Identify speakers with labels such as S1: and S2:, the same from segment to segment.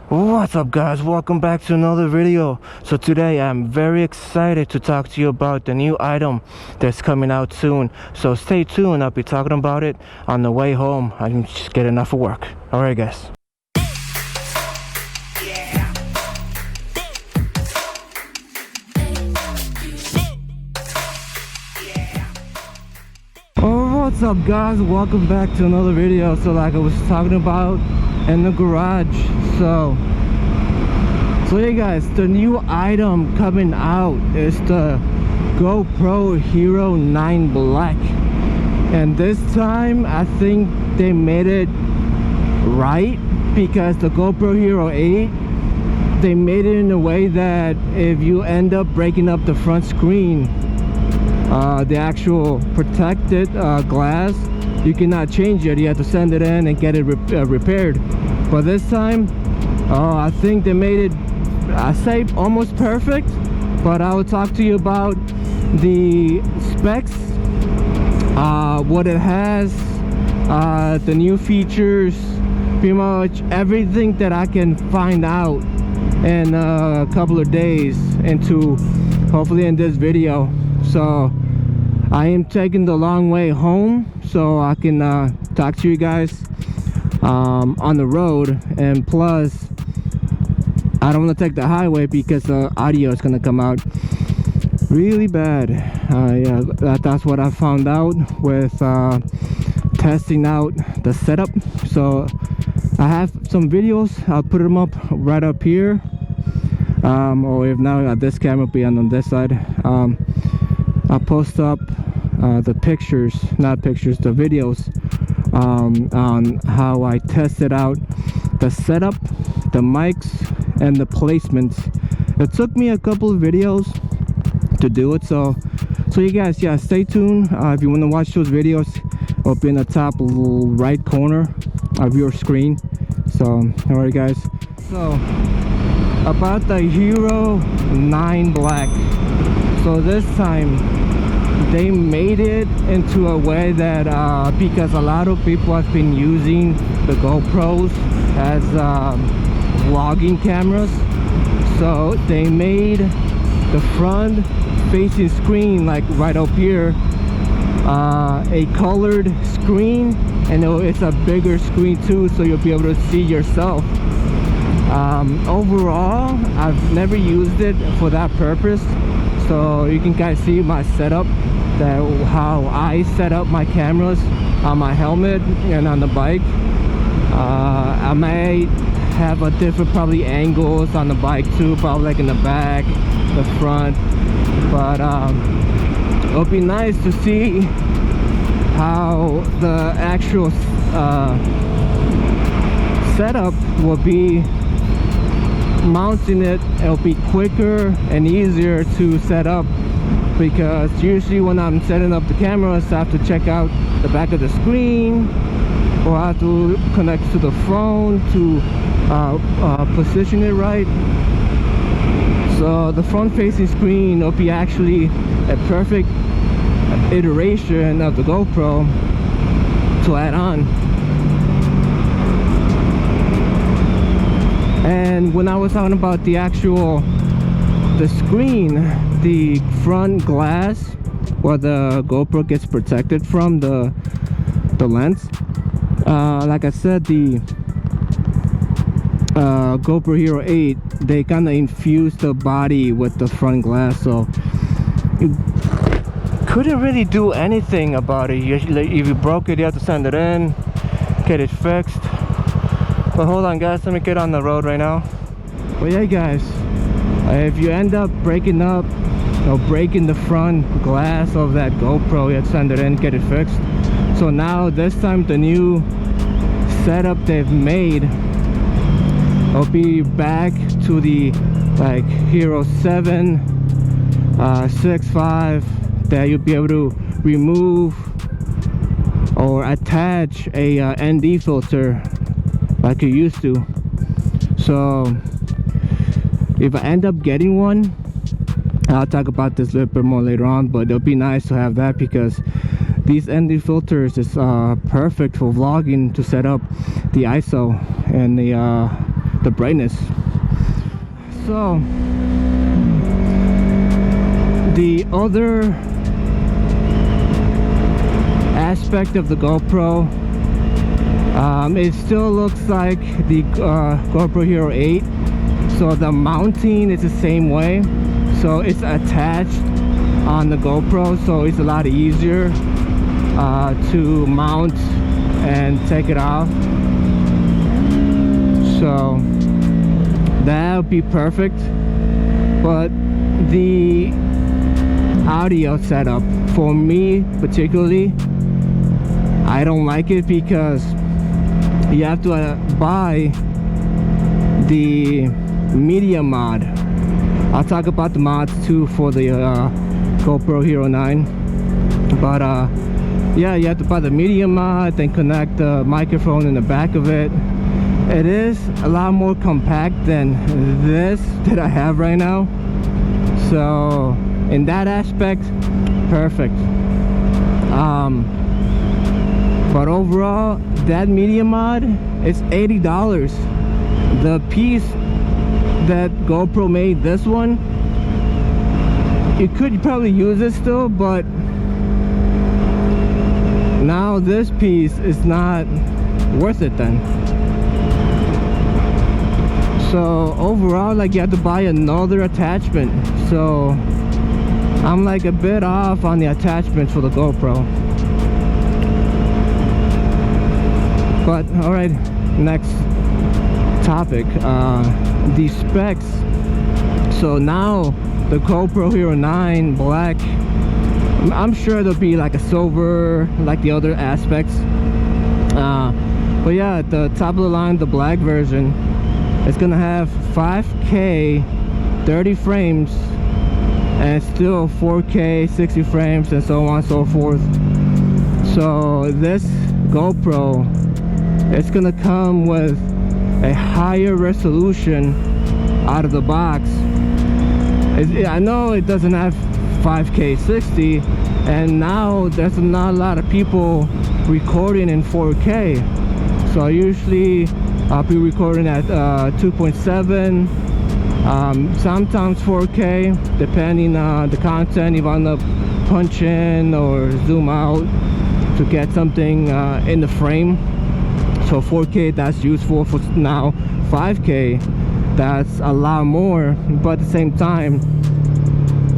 S1: What's up guys, welcome back to another video. So today I'm very excited to talk to you about the new item that's coming out soon, so stay tuned. I'll be talking about it on the way home. I'm just getting off of work. Alright guys. What's up guys, welcome back to another video. So like I was talking about in the garage, so yeah guys, the new item coming out is the GoPro Hero 9 Black, and this time I think they made it right, because the GoPro Hero 8, they made it in a way that if you end up breaking up the front screen, the actual protected glass, you cannot change it. You have to send it in and get it repaired. But this time I think they made it, I say almost perfect. But I will talk to you about the specs, what it has, the new features, pretty much everything that I can find out in a couple of days into, hopefully in this video. So I am taking the long way home so I can talk to you guys on the road, and plus I don't want to take the highway because the audio is going to come out really bad. Yeah, that's what I found out with testing out the setup. So I have some videos, I'll put them up right up here, or if not, this camera will be on this side. I'll post up the pictures, not pictures, the videos on how I tested out the setup, the mics, and the placements. It took me a couple of videos to do it, so you guys, yeah, stay tuned. If you want to watch those videos, it'll be in the top right corner of your screen. So alright guys, so about the Hero 9 Black. So this time they made it into a way that because a lot of people have been using the GoPros as vlogging cameras, so they made the front facing screen, like right up here, a colored screen, and it's a bigger screen too, so you'll be able to see yourself. Overall, I've never used it for that purpose, so you can guys see my setup, that how I set up my cameras on my helmet and on the bike. I may have a different probably angles on the bike too, probably like in the back, the front, but it'll be nice to see how the actual setup will be. Mounting it, it'll be quicker and easier to set up, because usually when I'm setting up the cameras, I have to check out the back of the screen, or I have to connect to the phone to position it right. So the front facing screen will be actually a perfect iteration of the GoPro to add on. And when I was talking about the screen, the front glass where the GoPro gets protected from the lens, like I said, the GoPro Hero 8, they kind of infused the body with the front glass, so you couldn't really do anything about it. If you broke it, you have to send it in, get it fixed. But hold on guys, let me get on the road right now. But yeah guys, if you end up breaking up or breaking the front glass of that GoPro, you have to send it in, get it fixed. So now this time the new setup they've made will be back to the like Hero 7, 6, 5, that you'll be able to remove or attach a ND filter like you used to. So if I end up getting one, I'll talk about this a little bit more later on, but it'll be nice to have that, because these ND filters is perfect for vlogging, to set up the ISO and the the brightness. So the other aspect of the GoPro, it still looks like the GoPro Hero 8. So the mounting is the same way, so it's attached on the GoPro, so it's a lot easier to mount and take it off. So that would be perfect. But the audio setup, for me particularly, I don't like it because you have to buy the media mod. I'll talk about the mods too for the GoPro Hero 9. But yeah, you have to buy the media mod, then connect the microphone in the back of it. It is a lot more compact than this that I have right now. So in that aspect, perfect. But overall, that media mod is $80. The piece that GoPro made, this one, you could probably use it still, but now this piece is not worth it then. So overall, like, you have to buy another attachment. So I'm like a bit off on the attachment for the GoPro. But all right, next topic, the specs. So now the GoPro Hero 9 Black, I'm sure there'll be like a silver like the other aspects, but yeah, at the top of the line, the black version, it's gonna have 5K 30 frames and still 4K 60 frames and so on and so forth. So this GoPro, it's gonna come with a higher resolution out of the box. I know it doesn't have 5K 60, and now there's not a lot of people recording in 4K. So usually I'll be recording at 2.7, sometimes 4K, depending on the content. You want to punch in or zoom out to get something in the frame. So 4K, that's useful for now. 5K, that's a lot more. But at the same time,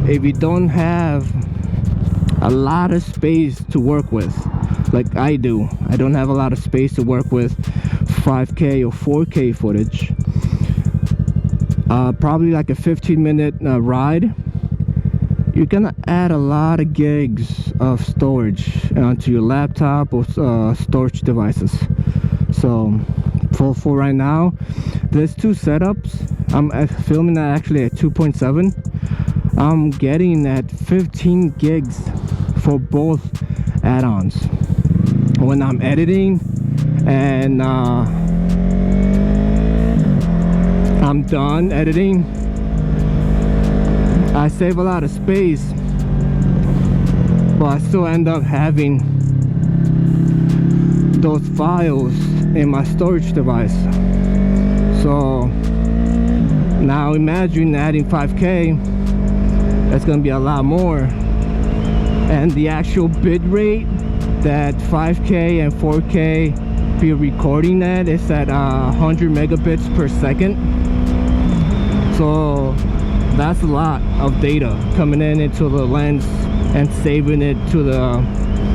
S1: if you don't have a lot of space to work with, like I do, I don't have a lot of space to work with 5K or 4K footage, probably like a 15-minute ride, you're gonna add a lot of gigs of storage onto your laptop or storage devices. So for right now, there's two setups. I'm filming that actually at 2.7. I'm getting at 15 gigs for both add-ons. When I'm editing and I'm done editing, I save a lot of space, but I still end up having those files in my storage device. So now imagine adding 5K, that's gonna be a lot more, and the actual bit rate that 5K and 4K be recording at is at 100 megabits per second. So that's a lot of data coming into the lens and saving it to the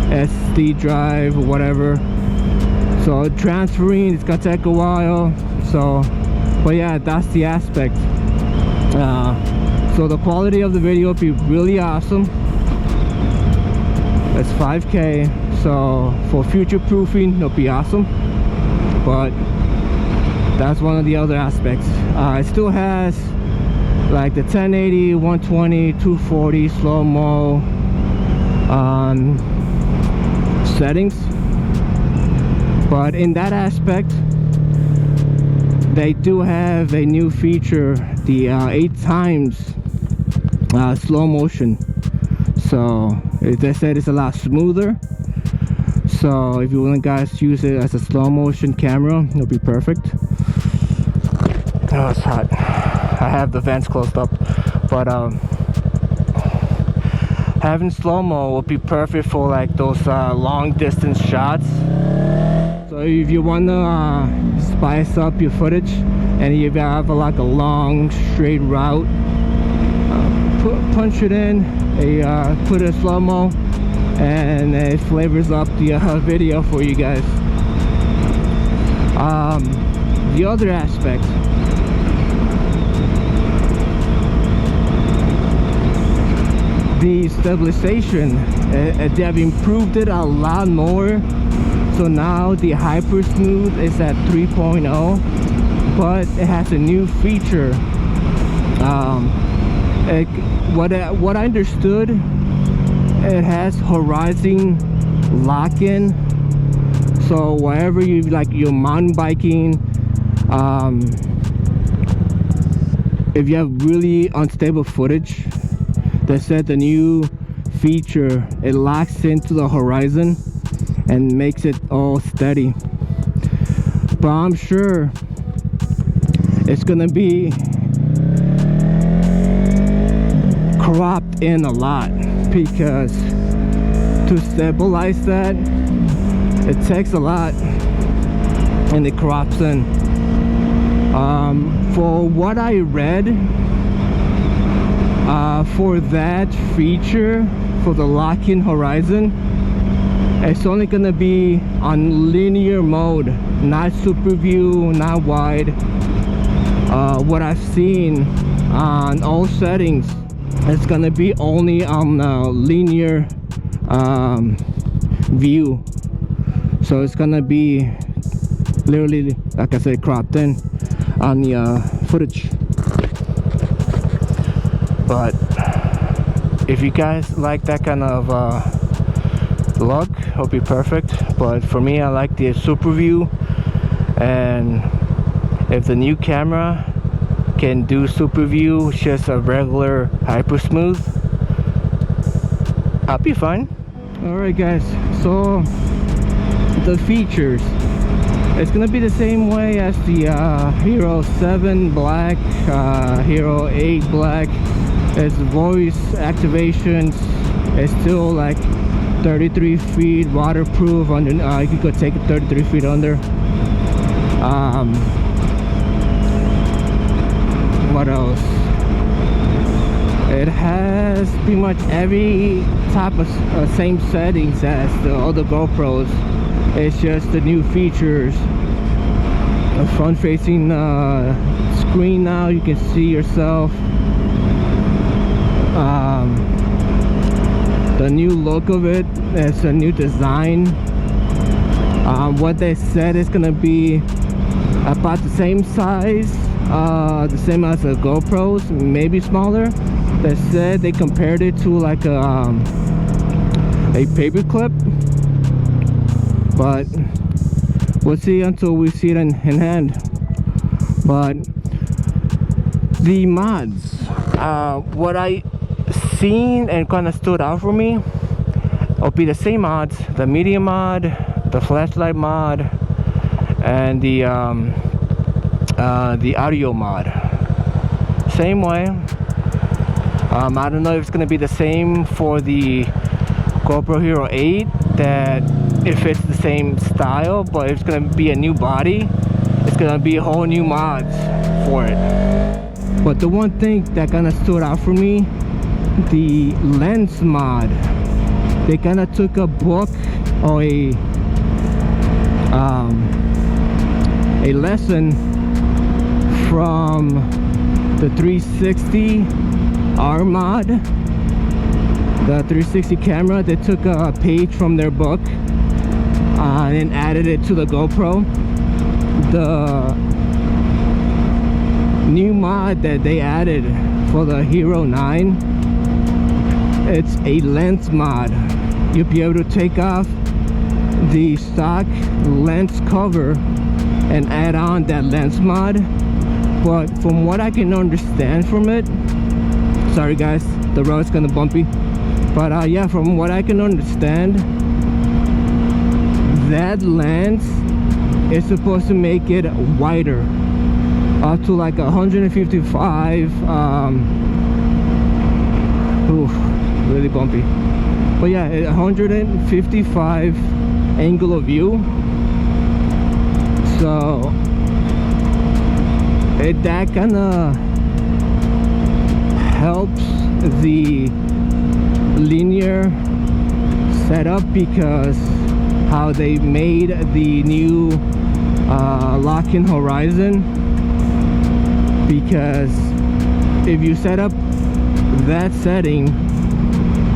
S1: SD drive or whatever. So transferring, it's gonna take a while. So, but yeah, that's the aspect. So the quality of the video will be really awesome. It's 5K, so for future proofing it'll be awesome. But that's one of the other aspects. It still has like the 1080, 120, 240 slow-mo settings, but in that aspect they do have a new feature, the 8 times slow motion. So they said it's a lot smoother. So if you want guys to use it as a slow motion camera, it'll be perfect. Oh, it's hot. I have the vents closed up, but having slow-mo will be perfect for like those long distance shots. So if you want to spice up your footage and you have like a long straight route, punch it in, put a slow-mo, and it flavors up the video for you guys. The other aspect, the stabilization, they have improved it a lot more. So now the hyper smooth is at 3.0, but it has a new feature. What I understood, it has horizon lock-in. So wherever you like, you're mountain biking, if you have really unstable footage, they said the new feature, it locks into the horizon and makes it all steady. But I'm sure it's gonna be cropped in a lot, because to stabilize that, it takes a lot and it crops in. For what I read, for that feature, for the lock-in horizon, it's only gonna be on linear mode, not super view, not wide. What I've seen on all settings, it's gonna be only on linear view. So it's gonna be literally, like I said, cropped in on the footage. But if you guys like that kind of look, it'll be perfect. But for me, I like the super view, and if the new camera can do super view, just a regular hyper smooth, I'll be fine. Alright guys, so the features, it's gonna be the same way as the Hero 7 Black, Hero 8 Black. Its voice activations is still like 33 feet waterproof. Under, you can go take it 33 feet under. What else? It has pretty much every type of same settings as the other GoPros. It's just the new features. A front-facing screen now, you can see yourself. The new look of it, it's a new design. What they said is gonna be about the same size, the same as the GoPros, maybe smaller. They said they compared it to like a paper clip, but we'll see until we see it in hand. But the mods, what I seen and kind of stood out for me will be the same mods: the media mod, the flashlight mod, and the audio mod. Same way. I don't know if it's gonna be the same for the GoPro Hero 8, that if it's the same style, but it's gonna be a new body, it's gonna be a whole new mods for it. But the one thing that kind of stood out for me, the lens mod. They kind of took a book or a lesson from the 360 R mod, the 360 camera. They took a page from their book and added it to the GoPro. The new mod that they added for the Hero 9, it's a lens mod. You'll be able to take off the stock lens cover and add on that lens mod. But from what I can understand from it, sorry guys, the road's kind of bumpy, but yeah, from what I can understand, that lens is supposed to make it wider. up to like 155. Oof, really bumpy. But yeah, 155 angle of view. So that kind of helps the linear setup, because how they made the new lock-in horizon. Because if you set up that setting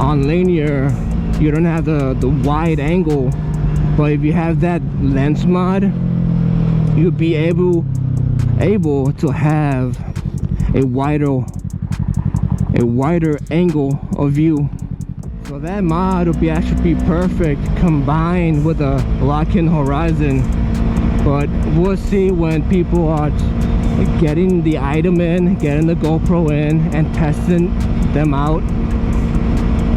S1: on linear, you don't have the wide angle. But if you have that lens mod, you'll be able to have a wider angle of view. So that mod will be actually perfect combined with a lock-in horizon. But we'll see when people are getting the item in, getting the GoPro in, and testing them out.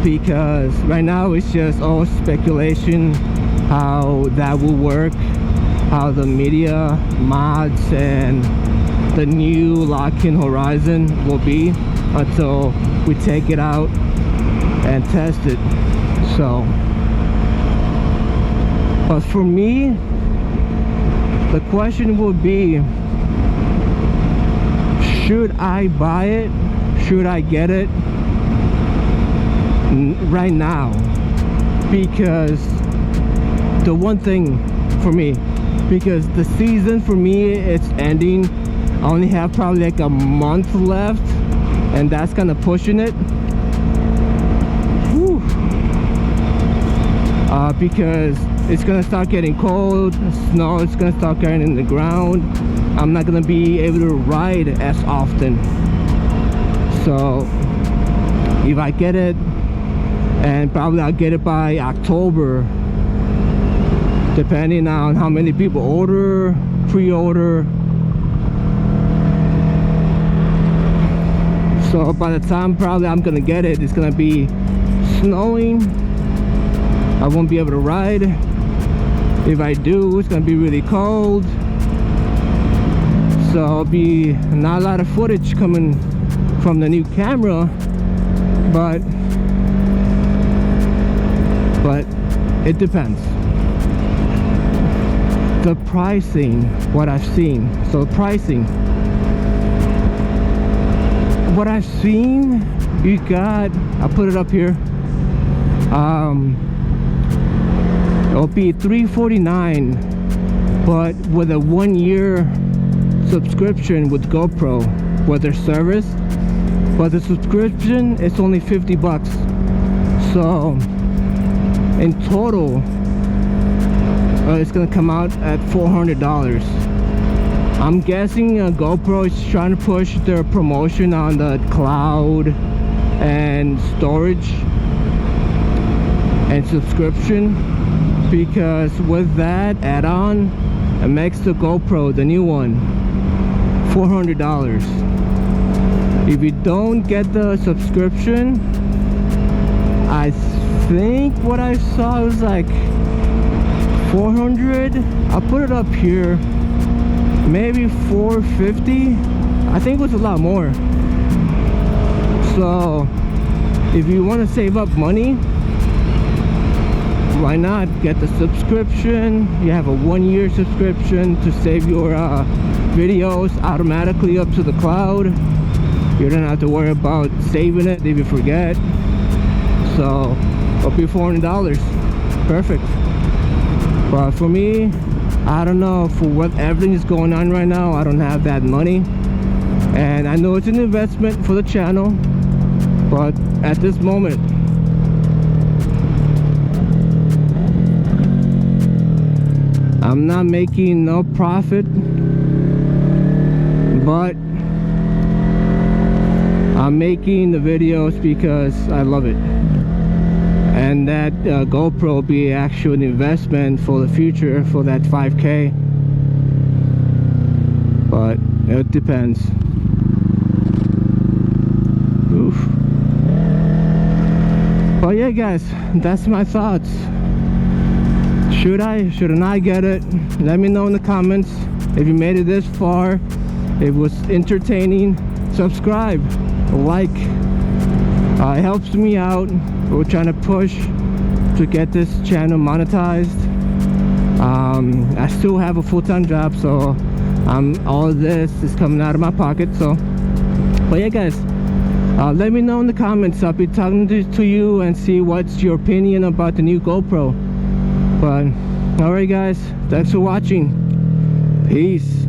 S1: Because right now it's just all speculation how that will work, how the media mods and the new lock-in horizon will be, until we take it out and test it. So, but for me, the question would be, should I buy it? Should I get it right now? Because the one thing for me, because the season for me, it's ending. I only have probably like a month left, and that's kind of pushing it. Whew. Because it's gonna start getting cold, snow is gonna start getting in the ground. I'm not gonna be able to ride as often. So if I get it, and probably I'll get it by October, depending on how many people order, pre-order. So by the time probably I'm gonna get it, it's gonna be snowing. I won't be able to ride. If I do, it's gonna be really cold. So it'll be not a lot of footage coming from the new camera, but it depends. The pricing, what I've seen. So pricing, what I've seen, you got, I'll put it up here. It'll be $349, but with a 1-year subscription with GoPro, with their service. But the subscription, it's only 50 bucks. So in total, it's gonna come out at $400. I'm guessing GoPro is trying to push their promotion on the cloud and storage and subscription, because with that add-on, it makes the GoPro, the new one, $400. If you don't get the subscription, I think what I saw was like 400. I'll put it up here, maybe 450. I think it was a lot more. So if you want to save up money, why not get the subscription? You have a 1-year subscription to save your videos automatically up to the cloud. You don't have to worry about saving it if you forget. So it'll be $400. Perfect. But for me, I don't know, for what everything is going on right now, I don't have that money. And I know it's an investment for the channel, but at this moment, I'm not making no profit, but I'm making the videos because I love it. And that GoPro will be actually an investment for the future, for that 5K. But it depends. Oof. But yeah guys, that's my thoughts. Should I, shouldn't I get it? Let me know in the comments. If you made it this far it was entertaining, subscribe, like. It helps me out. We're trying to push to get this channel monetized. I still have a full-time job, so all of this is coming out of my pocket. So, but yeah, guys, let me know in the comments. I'll be talking to you and see what's your opinion about the new GoPro. But alright, guys, thanks for watching. Peace.